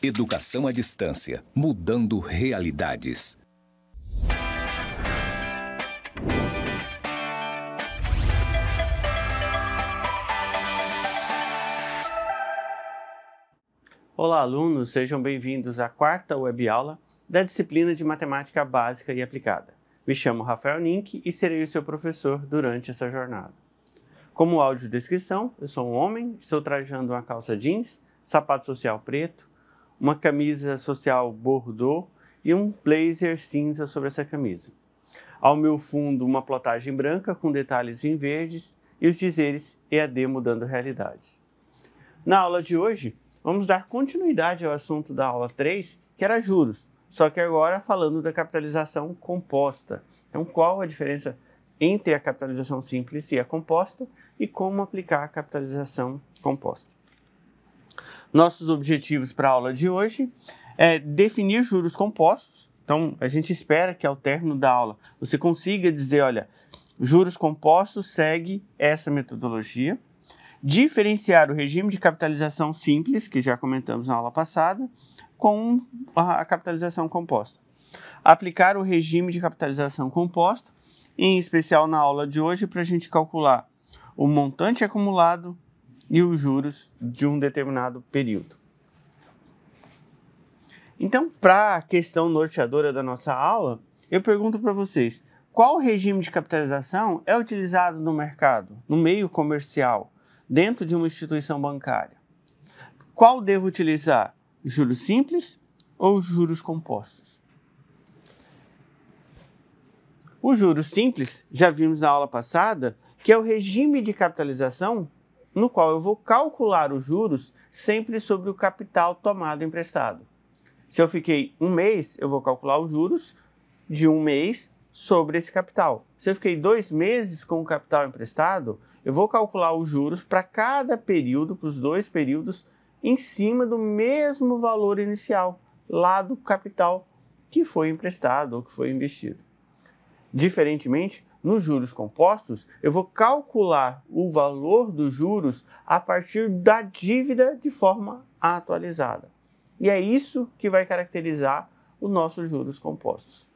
Educação à distância, mudando realidades. Olá, alunos, sejam bem-vindos à quarta web-aula da disciplina de Matemática Básica e Aplicada. Me chamo Rafael Nink e serei o seu professor durante essa jornada. Como audiodescrição, eu sou um homem, estou trajando uma calça jeans, sapato social preto, uma camisa social bordeaux e um blazer cinza sobre essa camisa. Ao meu fundo, uma plotagem branca com detalhes em verdes e os dizeres EAD mudando realidades. Na aula de hoje, vamos dar continuidade ao assunto da aula 3, que era juros, só que agora falando da capitalização composta. Então, qual a diferença entre a capitalização simples e a composta e como aplicar a capitalização composta. Nossos objetivos para a aula de hoje é definir juros compostos. Então, a gente espera que ao término da aula você consiga dizer, olha, juros compostos segue essa metodologia. Diferenciar o regime de capitalização simples, que já comentamos na aula passada, com a capitalização composta. Aplicar o regime de capitalização composta, em especial na aula de hoje, para a gente calcular o montante acumulado e os juros de um determinado período. Então, para a questão norteadora da nossa aula, eu pergunto para vocês, qual regime de capitalização é utilizado no mercado, no meio comercial, dentro de uma instituição bancária? Qual devo utilizar? Juros simples ou juros compostos? O juros simples, já vimos na aula passada, que é o regime de capitalização no qual eu vou calcular os juros sempre sobre o capital tomado emprestado. Se eu fiquei um mês, eu vou calcular os juros de um mês sobre esse capital. Se eu fiquei 2 meses com o capital emprestado, eu vou calcular os juros para cada período, para os 2 períodos, em cima do mesmo valor inicial, lá do capital que foi emprestado ou que foi investido. Diferentemente, nos juros compostos, eu vou calcular o valor dos juros a partir da dívida de forma atualizada. E é isso que vai caracterizar os nossos juros compostos.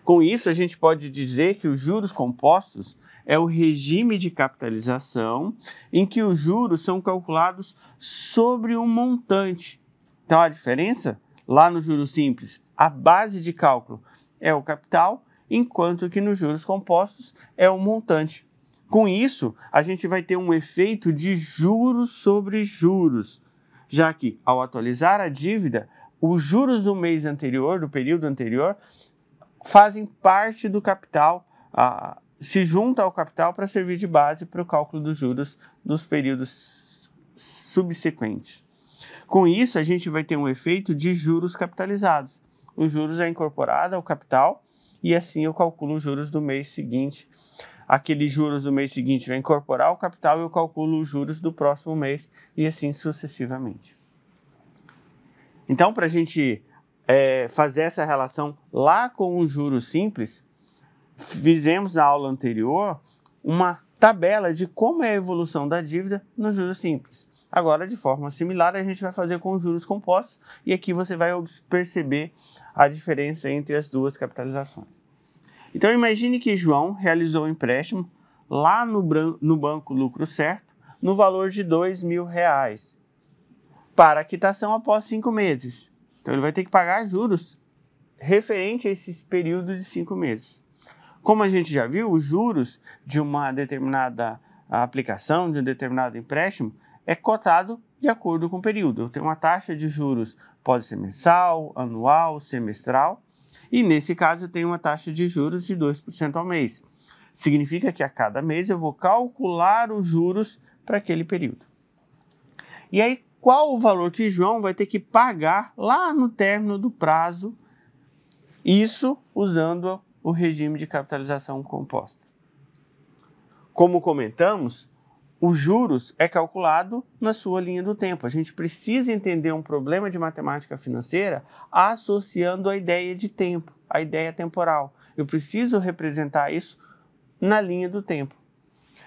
Com isso, a gente pode dizer que os juros compostos é o regime de capitalização em que os juros são calculados sobre um montante. Então, a diferença, lá no juros simples, a base de cálculo é o capital, enquanto que nos juros compostos é o montante. Com isso, a gente vai ter um efeito de juros sobre juros, já que, ao atualizar a dívida, os juros do mês anterior, do período anterior, fazem parte do capital, se junta ao capital para servir de base para o cálculo dos juros dos períodos subsequentes. Com isso, a gente vai ter um efeito de juros capitalizados. Os juros é incorporado ao capital e assim eu calculo os juros do mês seguinte. Aqueles juros do mês seguinte vai incorporar o capital e eu calculo os juros do próximo mês e assim sucessivamente. Então, para a gente fazer essa relação lá com os juros simples, fizemos na aula anterior uma tabela de como é a evolução da dívida nos juros simples. Agora, de forma similar, a gente vai fazer com os juros compostos e aqui você vai perceber a diferença entre as duas capitalizações. Então, imagine que João realizou um empréstimo lá no Banco Lucro Certo no valor de R$2.000 para a quitação após 5 meses. Então, ele vai ter que pagar juros referente a esse período de 5 meses. Como a gente já viu, os juros de uma determinada aplicação, de um determinado empréstimo, é cotado de acordo com o período. Eu tenho uma taxa de juros, pode ser mensal, anual, semestral, e nesse caso eu tenho uma taxa de juros de 2% ao mês. Significa que a cada mês eu vou calcular os juros para aquele período. E aí, qual o valor que João vai ter que pagar lá no término do prazo? Isso usando o regime de capitalização composta. Como comentamos, os juros é calculado na sua linha do tempo. A gente precisa entender um problema de matemática financeira associando a ideia de tempo, a ideia temporal. Eu preciso representar isso na linha do tempo.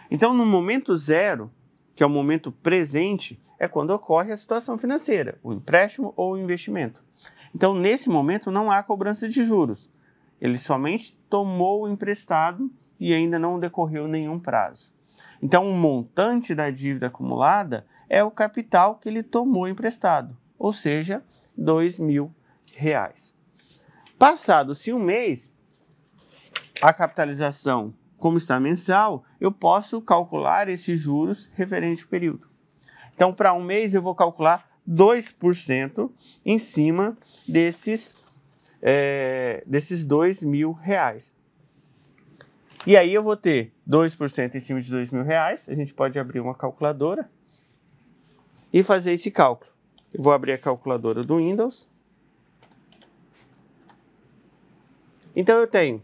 Então, no momento zero, que é o momento presente, é quando ocorre a situação financeira, o empréstimo ou o investimento. Então, nesse momento, não há cobrança de juros. Ele somente tomou o emprestado e ainda não decorreu nenhum prazo. Então, o montante da dívida acumulada é o capital que ele tomou emprestado, ou seja, R$2.000. Passado-se um mês, a capitalização, como está mensal, eu posso calcular esses juros referente ao período. Então, para um mês, eu vou calcular 2% em cima desses R$2.000. E aí eu vou ter 2% em cima de R$2.000. A gente pode abrir uma calculadora e fazer esse cálculo. Eu vou abrir a calculadora do Windows. Então, eu tenho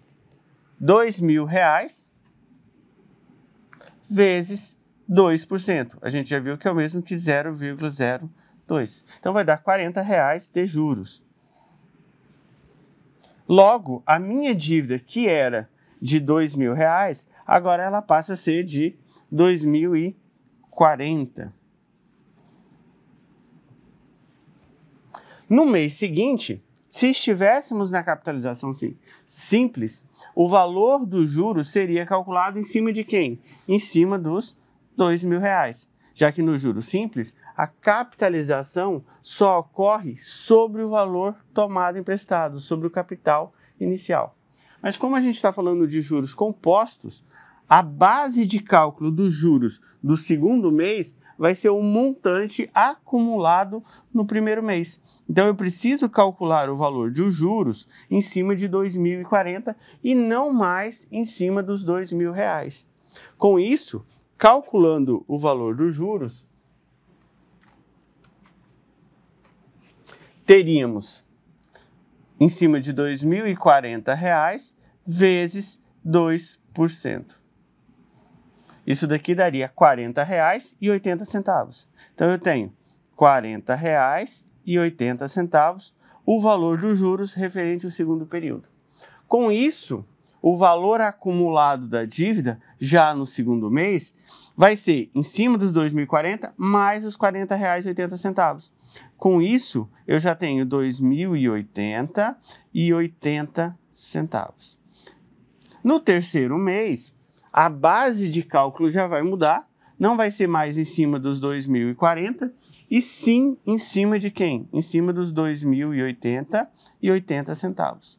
R$2.000 vezes 2%. A gente já viu que é o mesmo que 0,02. Então, vai dar R$40 de juros. Logo, a minha dívida, que era de R$2.000, agora ela passa a ser de R$2.040. No mês seguinte, se estivéssemos na capitalização simples, o valor dos juros seria calculado em cima de quem? Em cima dos R$2.000. Já que no juros simples, a capitalização só ocorre sobre o valor tomado emprestado, sobre o capital inicial. Mas como a gente está falando de juros compostos, a base de cálculo dos juros do segundo mês vai ser o montante acumulado no primeiro mês. Então, eu preciso calcular o valor dos juros em cima de R$2.040 e não mais em cima dos R$2.000. Com isso, calculando o valor dos juros, teríamos em cima de R$2.040 vezes 2%. Isso daqui daria R$40,80. Então, eu tenho R$40,80 o valor dos juros referente ao segundo período. Com isso, o valor acumulado da dívida, já no segundo mês, vai ser em cima dos R$2.040 mais os R$40,80. Com isso, eu já tenho R$2.080,80. No terceiro mês, a base de cálculo já vai mudar, não vai ser mais em cima dos R$2.040, e sim em cima de quem? Em cima dos R$2.080,80.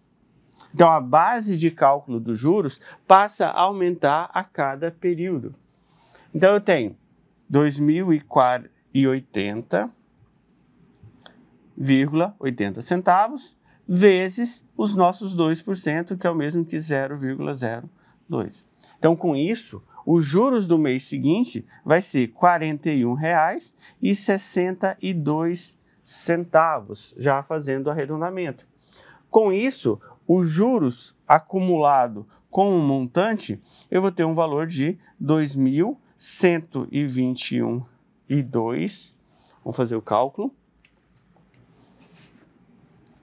Então, a base de cálculo dos juros passa a aumentar a cada período. Então, eu tenho R$2.080,80 vezes os nossos 2%, que é o mesmo que 0,02. Então, com isso, os juros do mês seguinte vai ser R$ 41,62, já fazendo o arredondamento. Com isso, os juros acumulados com o montante, eu vou ter um valor de R$ 2.121,02. Vamos fazer o cálculo.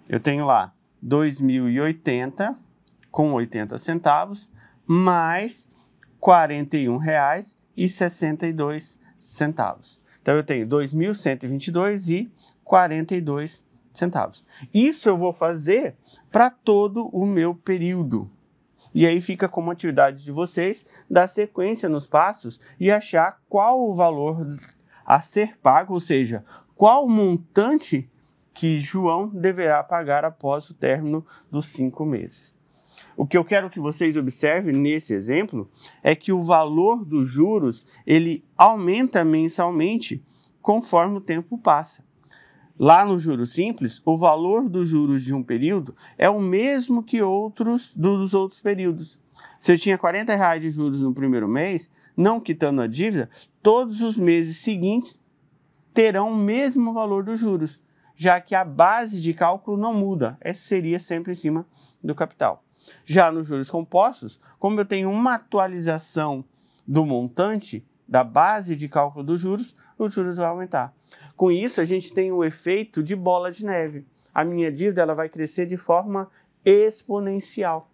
Eu tenho lá R$ 2.080,80 mais R$ 41,62. Então, eu tenho R$ 2.122,42. Isso eu vou fazer para todo o meu período. E aí fica como atividade de vocês dar sequência nos passos e achar qual o valor a ser pago, ou seja, qual o montante que João deverá pagar após o término dos 5 meses. O que eu quero que vocês observem nesse exemplo é que o valor dos juros ele aumenta mensalmente conforme o tempo passa. Lá no juros simples, o valor dos juros de um período é o mesmo que dos outros períodos. Se eu tinha R$ 40 de juros no primeiro mês, não quitando a dívida, todos os meses seguintes terão o mesmo valor dos juros, já que a base de cálculo não muda, seria sempre em cima do capital. Já nos juros compostos, como eu tenho uma atualização do montante da base de cálculo dos juros, os juros vão aumentar. Com isso, a gente tem o efeito de bola de neve. A minha dívida ela vai crescer de forma exponencial.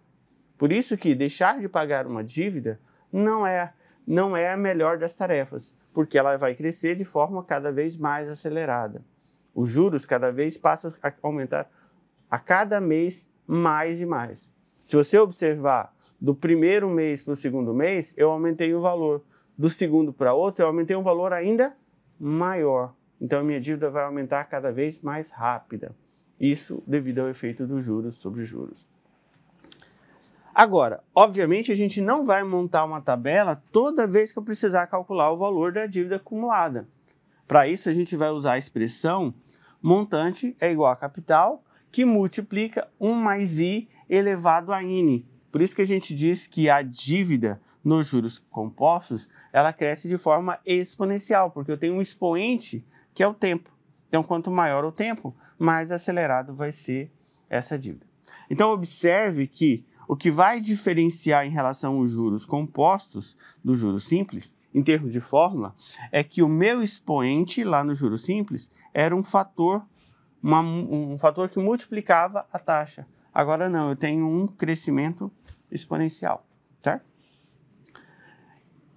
Por isso que deixar de pagar uma dívida não é não é a melhor das tarefas, porque ela vai crescer de forma cada vez mais acelerada. Os juros cada vez passam a aumentar a cada mês mais e mais. Se você observar do primeiro mês para o segundo mês, eu aumentei o valor. Do segundo para outro, eu aumentei um valor ainda maior. Então, a minha dívida vai aumentar cada vez mais rápida. Isso devido ao efeito dos juros sobre juros. Agora, obviamente, a gente não vai montar uma tabela toda vez que eu precisar calcular o valor da dívida acumulada. Para isso, a gente vai usar a expressão montante é igual a capital, que multiplica 1 mais I elevado a N. Por isso que a gente diz que a dívida nos juros compostos, ela cresce de forma exponencial, porque eu tenho um expoente que é o tempo. Então, quanto maior o tempo, mais acelerado vai ser essa dívida. Então, observe que o que vai diferenciar em relação aos juros compostos do juros simples, em termos de fórmula, é que o meu expoente lá no juros simples era um fator que multiplicava a taxa. Agora não, eu tenho um crescimento exponencial, certo?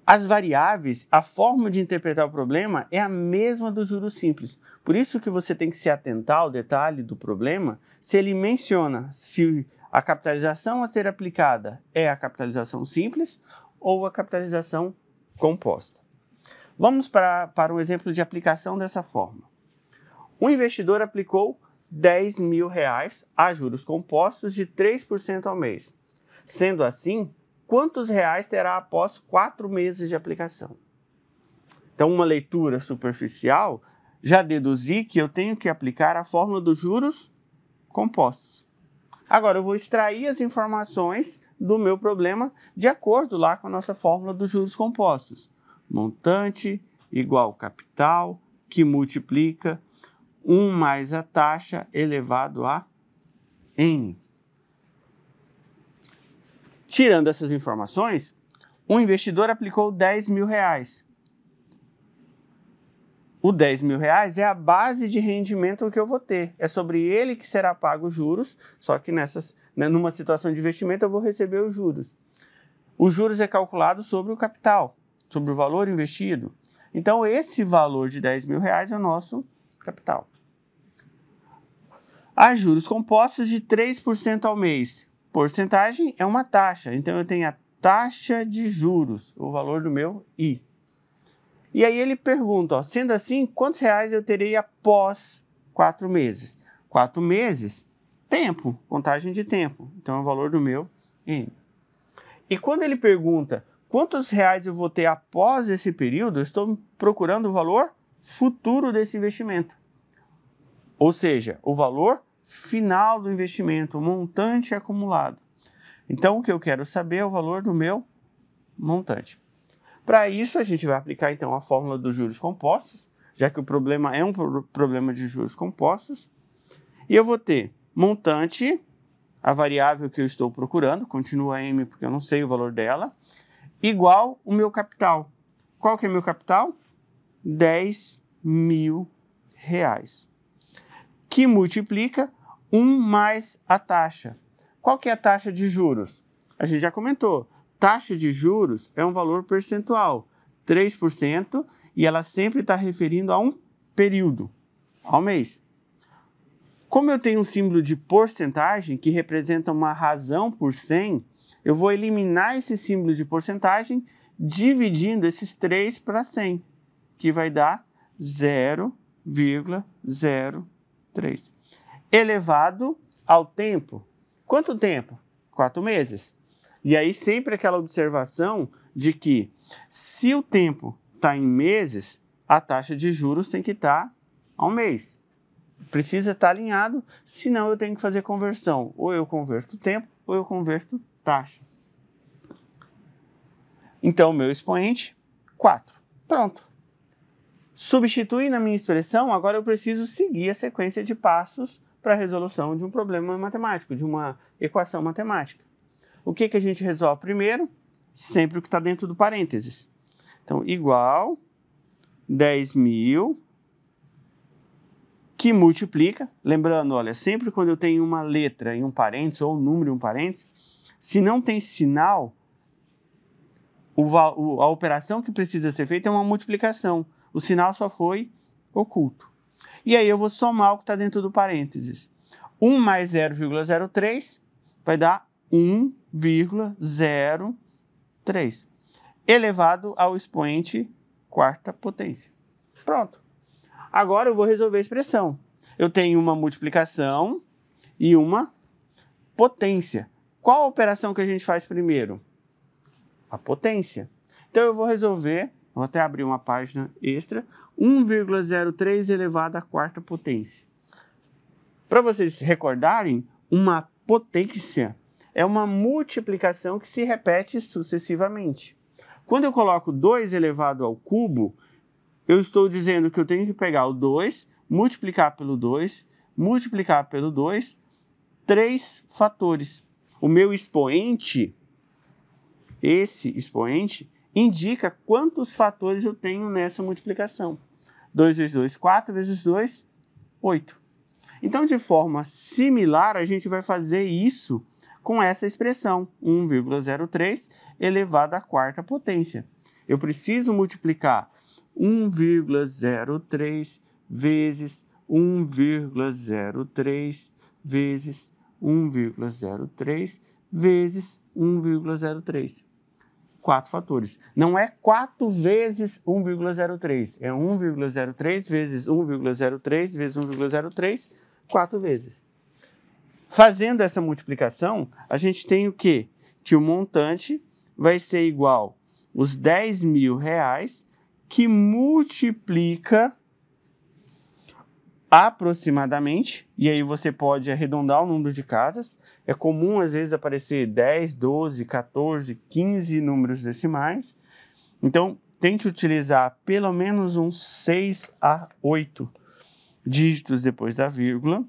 As variáveis, a forma de interpretar o problema é a mesma do juros simples. Por isso que você tem que se atentar ao detalhe do problema, se ele menciona se a capitalização a ser aplicada é a capitalização simples ou a capitalização composta. Vamos para um exemplo de aplicação dessa forma. Um investidor aplicou R$10.000 a juros compostos de 3% ao mês. Sendo assim, quantos reais terá após 4 meses de aplicação? Então, uma leitura superficial, já deduzi que eu tenho que aplicar a fórmula dos juros compostos. Agora, eu vou extrair as informações do meu problema de acordo lá com a nossa fórmula dos juros compostos. Montante igual capital, que multiplica 1 mais a taxa elevado a N. Tirando essas informações, um investidor aplicou R$10.000. O R$10.000 é a base de rendimento que eu vou ter. É sobre ele que será pago os juros, só que numa situação de investimento eu vou receber os juros. Os juros é calculado sobre o capital, sobre o valor investido. Então, esse valor de R$10.000 é o nosso capital. Há juros compostos de 3% ao mês. Porcentagem é uma taxa, então eu tenho a taxa de juros, o valor do meu I. E aí ele pergunta, sendo assim, quantos reais eu terei após 4 meses? 4 meses, tempo, contagem de tempo, então é o valor do meu N. E quando ele pergunta quantos reais eu vou ter após esse período, eu estou procurando o valor futuro desse investimento. Ou seja, o valor final do investimento, o montante acumulado. Então, o que eu quero saber é o valor do meu montante. Para isso, a gente vai aplicar, então, a fórmula dos juros compostos, já que o problema é um problema de juros compostos. E eu vou ter montante, a variável que eu estou procurando, continua M porque eu não sei o valor dela, igual o meu capital. Qual que é meu capital? R$10.000, que multiplica 1 mais a taxa. Qual que é a taxa de juros? A gente já comentou. Taxa de juros é um valor percentual, 3%, e ela sempre está referindo a um período, ao mês. Como eu tenho um símbolo de porcentagem, que representa uma razão por 100, eu vou eliminar esse símbolo de porcentagem dividindo esses 3 para 100, que vai dar 0,03. Elevado ao tempo. Quanto tempo? 4 meses. E aí sempre aquela observação de que se o tempo está em meses, a taxa de juros tem que estar ao mês. Precisa estar alinhado, senão eu tenho que fazer conversão. Ou eu converto tempo, ou eu converto taxa. Então, o meu expoente, 4. Pronto. Substitui na minha expressão, agora eu preciso seguir a sequência de passos para a resolução de um problema matemático, de uma equação matemática. O que a gente resolve primeiro? Sempre o que está dentro do parênteses. Então, igual 10.000, que multiplica, lembrando, olha, sempre quando eu tenho uma letra em um parênteses, ou um número em um parênteses, se não tem sinal, a operação que precisa ser feita é uma multiplicação. O sinal só foi oculto. E aí eu vou somar o que está dentro do parênteses. 1 mais 0,03 vai dar 1,03 elevado ao expoente quarta potência. Pronto. Agora eu vou resolver a expressão. Eu tenho uma multiplicação e uma potência. Qual a operação que a gente faz primeiro? A potência. Então eu vou resolver, vou até abrir uma página extra, 1,03 elevado à quarta potência. Para vocês recordarem, uma potência é uma multiplicação que se repete sucessivamente. Quando eu coloco 2 elevado ao cubo, eu estou dizendo que eu tenho que pegar o 2, multiplicar pelo 2, multiplicar pelo 2, 3 fatores. O meu expoente, esse expoente, indica quantos fatores eu tenho nessa multiplicação. 2 vezes 2, 4 vezes 2, 8. Então, de forma similar, a gente vai fazer isso com essa expressão, 1,03 elevado à quarta potência. Eu preciso multiplicar 1,03 vezes 1,03 vezes 1,03 vezes 1,03. 4 fatores. Não é 4 vezes 1,03, é 1,03 vezes 1,03 vezes 1,03, 4 vezes. Fazendo essa multiplicação, a gente tem o quê? Que o montante vai ser igual os R$10.000 que multiplica aproximadamente, e aí você pode arredondar o número de casas. É comum às vezes aparecer 10, 12, 14, 15 números decimais. Então, tente utilizar pelo menos uns 6 a 8 dígitos depois da vírgula.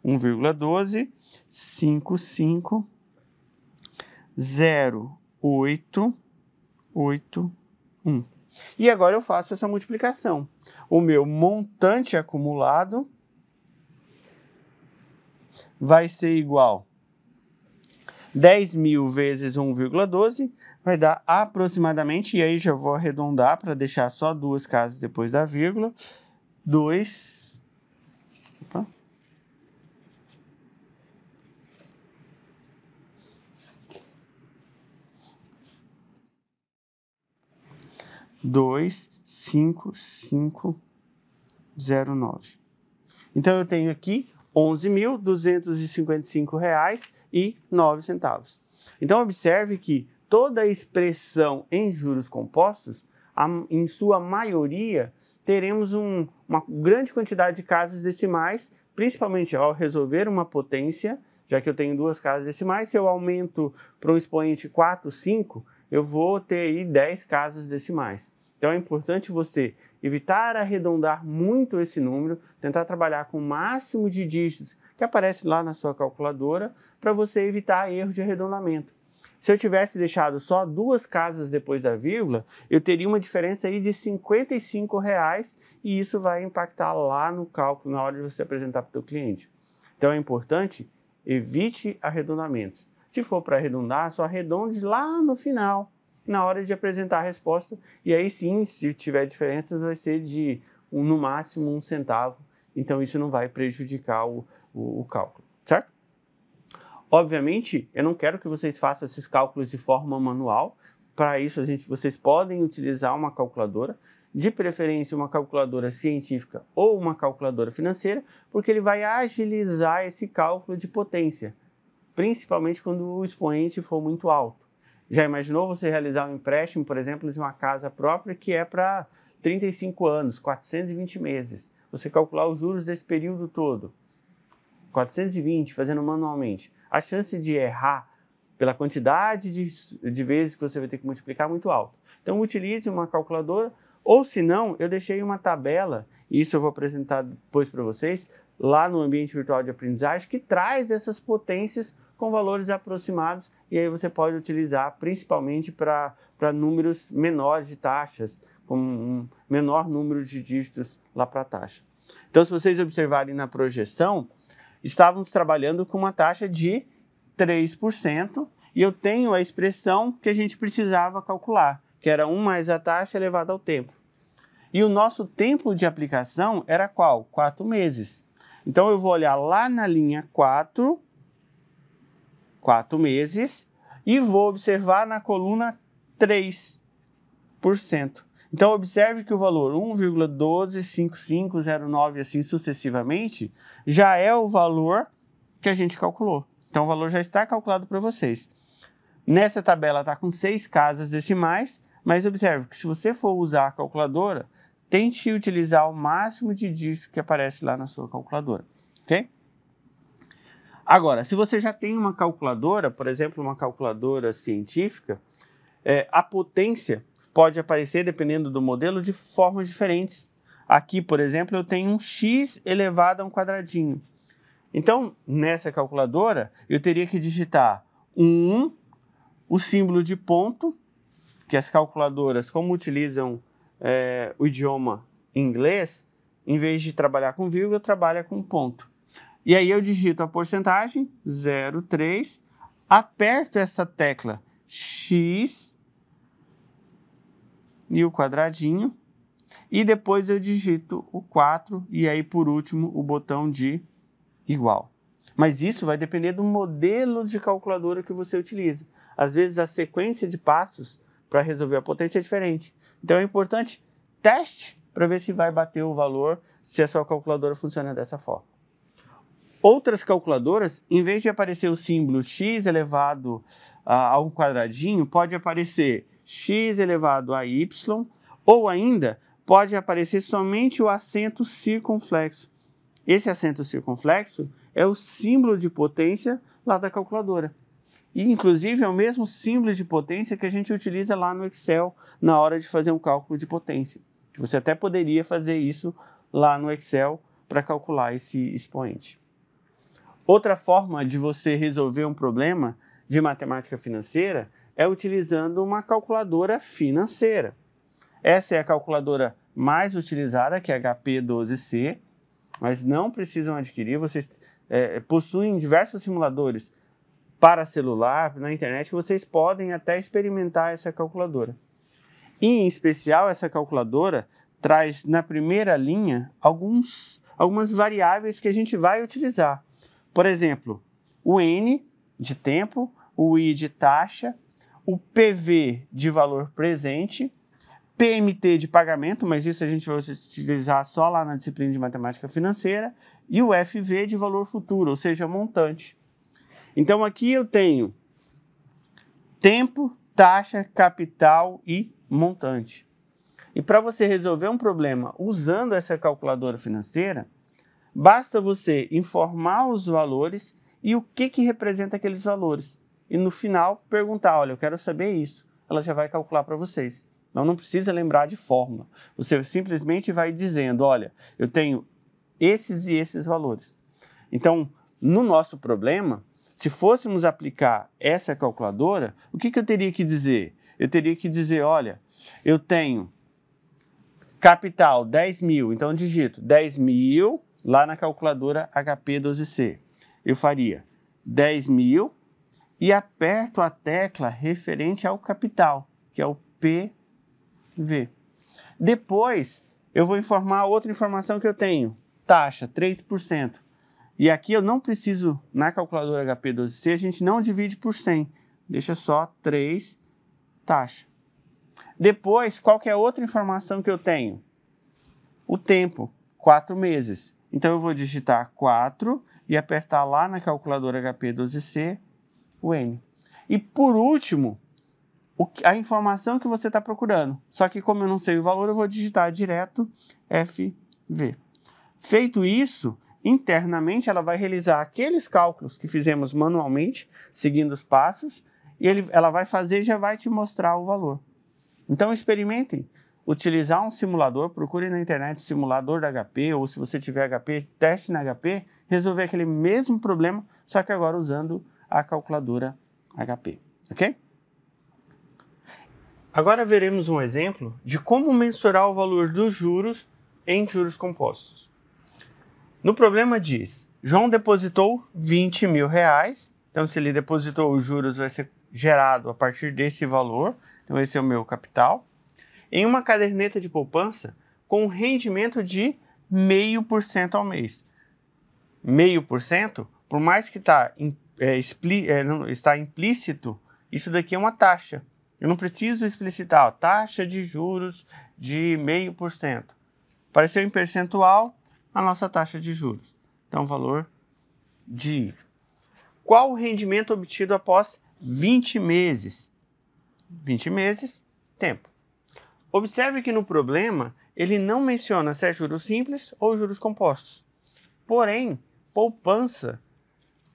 1,12, 55, 0, 8, 8, 1. E agora eu faço essa multiplicação. O meu montante acumulado vai ser igual a 10.000 vezes 1,12, vai dar aproximadamente, e aí já vou arredondar para deixar só 2 casas depois da vírgula, 2... Opa. 25509. Então eu tenho aqui R$11.255,09. Então observe que toda a expressão em juros compostos, em sua maioria, teremos uma grande quantidade de casas decimais, principalmente ao resolver uma potência, já que eu tenho 2 casas decimais. Se eu aumento para um expoente 4, 5, eu vou ter aí 10 casas decimais. Então é importante você evitar arredondar muito esse número, tentar trabalhar com o máximo de dígitos que aparece lá na sua calculadora para você evitar erros de arredondamento. Se eu tivesse deixado só 2 casas depois da vírgula, eu teria uma diferença aí de R$55 e isso vai impactar lá no cálculo na hora de você apresentar para o seu cliente. Então é importante, evite arredondamentos. Se for para arredondar, só arredonde lá no final, na hora de apresentar a resposta, e aí sim, se tiver diferenças, vai ser de no máximo 1 centavo, então isso não vai prejudicar o cálculo, certo? Obviamente, eu não quero que vocês façam esses cálculos de forma manual. Para isso, vocês podem utilizar uma calculadora, de preferência uma calculadora científica ou uma calculadora financeira, porque ele vai agilizar esse cálculo de potência, principalmente quando o expoente for muito alto. Já imaginou você realizar um empréstimo, por exemplo, de uma casa própria que é para 35 anos, 420 meses. Você calcular os juros desse período todo, 420, fazendo manualmente. A chance de errar pela quantidade de vezes que você vai ter que multiplicar é muito alta. Então, utilize uma calculadora, ou se não, eu deixei uma tabela, e isso eu vou apresentar depois para vocês, lá no ambiente virtual de aprendizagem, que traz essas potências com valores aproximados, e aí você pode utilizar principalmente para números menores de taxas, com um menor número de dígitos lá para a taxa. Então, se vocês observarem na projeção, estávamos trabalhando com uma taxa de 3%, e eu tenho a expressão que a gente precisava calcular, que era 1 mais a taxa elevado ao tempo. E o nosso tempo de aplicação era qual? 4 meses. Então, eu vou olhar lá na linha 4 meses, e vou observar na coluna 3%. Então, observe que o valor 1,125509, assim sucessivamente, já é o valor que a gente calculou. Então, o valor já está calculado para vocês. Nessa tabela está com 6 casas decimais, mas observe que se você for usar a calculadora, tente utilizar o máximo de dígitos que aparece lá na sua calculadora, ok? Agora, se você já tem uma calculadora, por exemplo, uma calculadora científica, a potência pode aparecer, dependendo do modelo, de formas diferentes. Aqui, por exemplo, eu tenho um x elevado a um quadradinho. Então, nessa calculadora, eu teria que digitar 1, o símbolo de ponto, que as calculadoras, como utilizam o idioma inglês, em vez de trabalhar com vírgula, trabalha com ponto. E aí eu digito a porcentagem, 0,3, aperto essa tecla x e o quadradinho, e depois eu digito o 4 e aí por último o botão de igual. Mas isso vai depender do modelo de calculadora que você utiliza. Às vezes a sequência de passos para resolver a potência é diferente. Então é importante teste para ver se vai bater o valor, se a sua calculadora funciona dessa forma. Outras calculadoras, em vez de aparecer o símbolo x elevado a um quadradinho, pode aparecer x elevado a y, ou ainda pode aparecer somente o acento circunflexo. Esse acento circunflexo é o símbolo de potência lá da calculadora. E, inclusive, é o mesmo símbolo de potência que a gente utiliza lá no Excel na hora de fazer um cálculo de potência. Você até poderia fazer isso lá no Excel para calcular esse expoente. Outra forma de você resolver um problema de matemática financeira é utilizando uma calculadora financeira. Essa é a calculadora mais utilizada, que é a HP12C, mas não precisam adquirir. Vocês possuem diversos simuladores para celular, na internet, que vocês podem até experimentar essa calculadora. E, em especial, essa calculadora traz na primeira linha algumas variáveis que a gente vai utilizar. Por exemplo, o N de tempo, o I de taxa, o PV de valor presente, PMT de pagamento, mas isso a gente vai utilizar só lá na disciplina de matemática financeira, e o FV de valor futuro, ou seja, montante. Então aqui eu tenho tempo, taxa, capital e montante. E para você resolver um problema usando essa calculadora financeira, basta você informar os valores e o que representa aqueles valores. E no final perguntar, olha, eu quero saber isso. Ela já vai calcular para vocês. Não precisa lembrar de fórmula. Você simplesmente vai dizendo, olha, eu tenho esses e esses valores. Então, no nosso problema, se fôssemos aplicar essa calculadora, o que eu teria que dizer? Eu teria que dizer, olha, eu tenho capital 10 mil, então eu digito 10 mil lá na calculadora HP12C. Eu faria 10 mil e aperto a tecla referente ao capital, que é o PV. Depois, eu vou informar outra informação que eu tenho, taxa, 3%. E aqui eu não preciso, na calculadora HP12C, a gente não divide por 100, deixa só 3 taxa. Depois, qual que é a outra informação que eu tenho? O tempo, 4 meses. Então, eu vou digitar 4 e apertar lá na calculadora HP12C o N. E, por último, a informação que você está procurando. Só que, como eu não sei o valor, eu vou digitar direto FV. Feito isso, internamente, ela vai realizar aqueles cálculos que fizemos manualmente, seguindo os passos, e ela vai fazer e já vai te mostrar o valor. Então, experimentem. Utilizar um simulador, procure na internet simulador da HP, ou se você tiver HP, teste na HP, resolver aquele mesmo problema, só que agora usando a calculadora HP, ok? Agora veremos um exemplo de como mensurar o valor dos juros em juros compostos. No problema diz, João depositou 20 mil reais, então se ele depositou os juros vai ser gerado a partir desse valor, Então, esse é o meu capital. Em uma caderneta de poupança com rendimento de 0,5% ao mês. 0,5%, por mais que está implícito, isso daqui é uma taxa. Eu não preciso explicitar, taxa de juros de 0,5%. Apareceu em percentual a nossa taxa de juros. Então, valor de... Qual o rendimento obtido após 20 meses? 20 meses, tempo. Observe que no problema, ele não menciona se é juros simples ou juros compostos. Porém, poupança,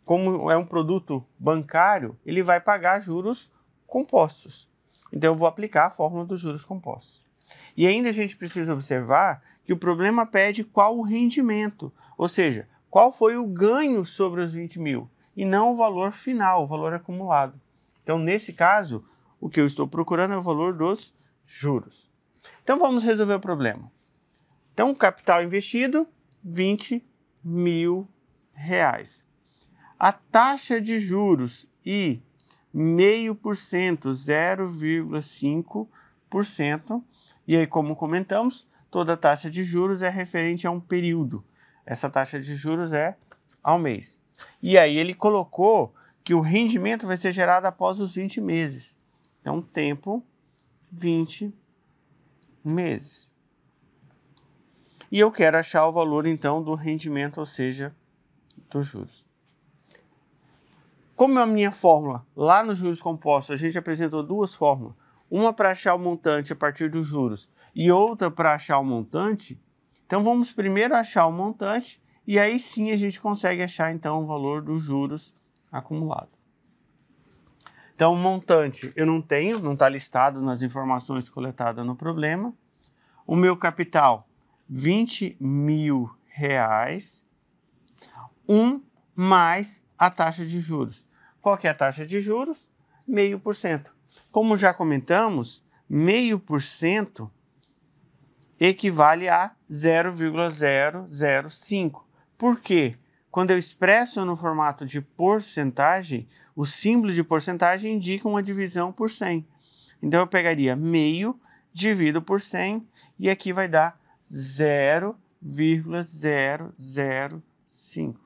como é um produto bancário, ele vai pagar juros compostos. Então, eu vou aplicar a fórmula dos juros compostos. E ainda a gente precisa observar que o problema pede qual o rendimento, ou seja, qual foi o ganho sobre os 20 mil, e não o valor final, o valor acumulado. Então, nesse caso, o que eu estou procurando é o valor dos juros. Então, vamos resolver o problema. Então, capital investido, 20 mil reais. A taxa de juros e 0,5%, 0,5%. E aí, como comentamos, toda taxa de juros é referente a um período. Essa taxa de juros é ao mês. E aí ele colocou que o rendimento vai ser gerado após os 20 meses. Então, tempo, 20 meses. E eu quero achar o valor, então, do rendimento, ou seja, dos juros. Como é a minha fórmula, lá nos juros compostos, a gente apresentou duas fórmulas. Uma para achar o montante a partir dos juros e outra para achar o montante. Então, vamos primeiro achar o montante e aí sim a gente consegue achar, então, o valor dos juros acumulado. Então, o montante eu não tenho, não está listado nas informações coletadas no problema. O meu capital, 20 mil reais, mais a taxa de juros. Qual que é a taxa de juros? 0,5%. Como já comentamos, 0,5% equivale a 0,005. Por quê? Quando eu expresso no formato de porcentagem, o símbolo de porcentagem indica uma divisão por 100. Então, eu pegaria meio, divido por 100 e aqui vai dar 0,005.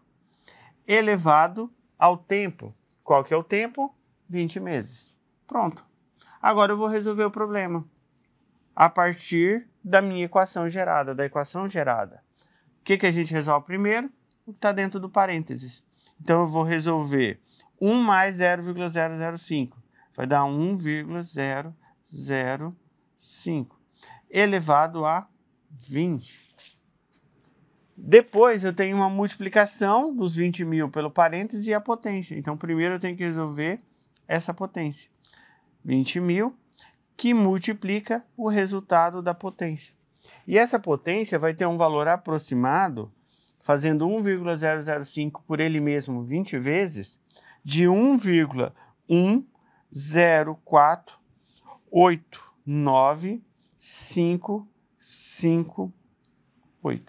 Elevado ao tempo. Qual que é o tempo? 20 meses. Pronto. Agora eu vou resolver o problema a partir da minha equação gerada, da equação gerada. O que a gente resolve primeiro? O que está dentro do parênteses. Então, eu vou resolver 1 mais 0,005. Vai dar 1,005 elevado a 20. Depois, eu tenho uma multiplicação dos 20 mil pelo parênteses e a potência. Então, primeiro eu tenho que resolver essa potência. 20 mil, que multiplica o resultado da potência. E essa potência vai ter um valor aproximado, fazendo 1,005 por ele mesmo 20 vezes, de 1,104895558.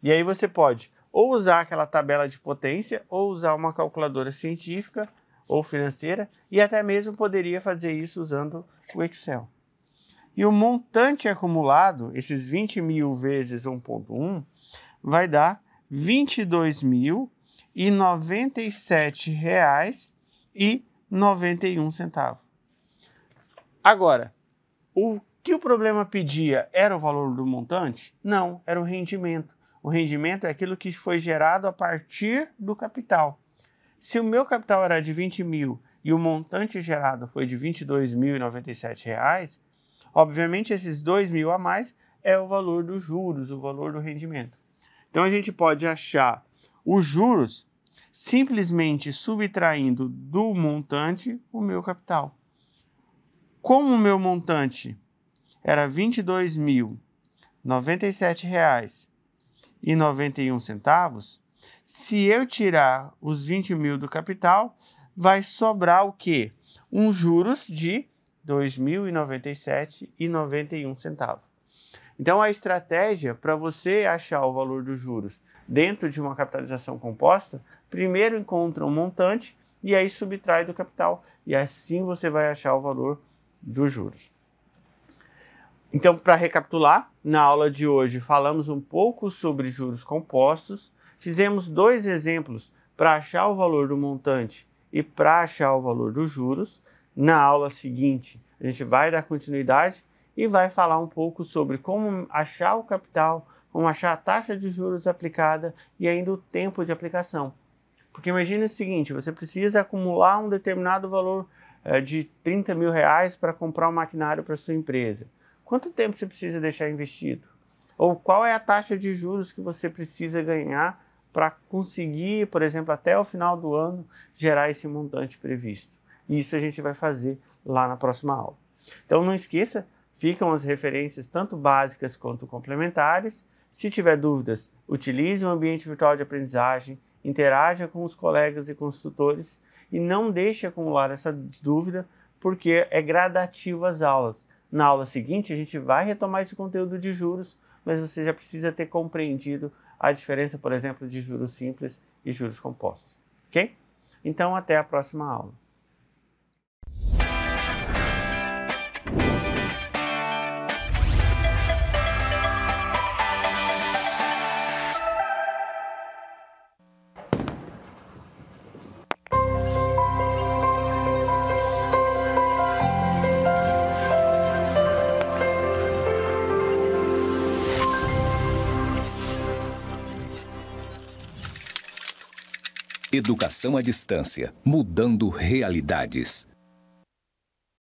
E aí você pode ou usar aquela tabela de potência, ou usar uma calculadora científica ou financeira, e até mesmo poderia fazer isso usando o Excel. E o montante acumulado, esses 20 mil vezes 1,1, vai dar R$ 22.097,91. Agora, o que o problema pedia era o valor do montante? Não, era o rendimento. O rendimento é aquilo que foi gerado a partir do capital. Se o meu capital era de 20 mil e o montante gerado foi de R$ 22.097, obviamente esses 2 mil a mais é o valor dos juros, o valor do rendimento. Então a gente pode achar os juros simplesmente subtraindo do montante o meu capital. Como o meu montante era R$ 22.097,91, se eu tirar os 20 mil do capital, vai sobrar o quê? Um juros de R$ 2.097,91. Então, a estratégia para você achar o valor dos juros dentro de uma capitalização composta, primeiro encontra um montante e aí subtrai do capital. E assim você vai achar o valor dos juros. Então, para recapitular, na aula de hoje falamos um pouco sobre juros compostos, fizemos 2 exemplos para achar o valor do montante e para achar o valor dos juros. Na aula seguinte, a gente vai dar continuidade e vai falar um pouco sobre como achar o capital, como achar a taxa de juros aplicada e ainda o tempo de aplicação. Porque imagine o seguinte, você precisa acumular um determinado valor de 30 mil reais para comprar um maquinário para sua empresa. Quanto tempo você precisa deixar investido? Ou qual é a taxa de juros que você precisa ganhar para conseguir, por exemplo, até o final do ano, gerar esse montante previsto? Isso a gente vai fazer lá na próxima aula. Então não esqueça, ficam as referências tanto básicas quanto complementares. Se tiver dúvidas, utilize o ambiente virtual de aprendizagem, interaja com os colegas e com os tutores e não deixe acumular essa dúvida, porque é gradativo as aulas. Na aula seguinte, a gente vai retomar esse conteúdo de juros, mas você já precisa ter compreendido a diferença, por exemplo, de juros simples e juros compostos. Ok? Então, até a próxima aula. Educação à distância, mudando realidades.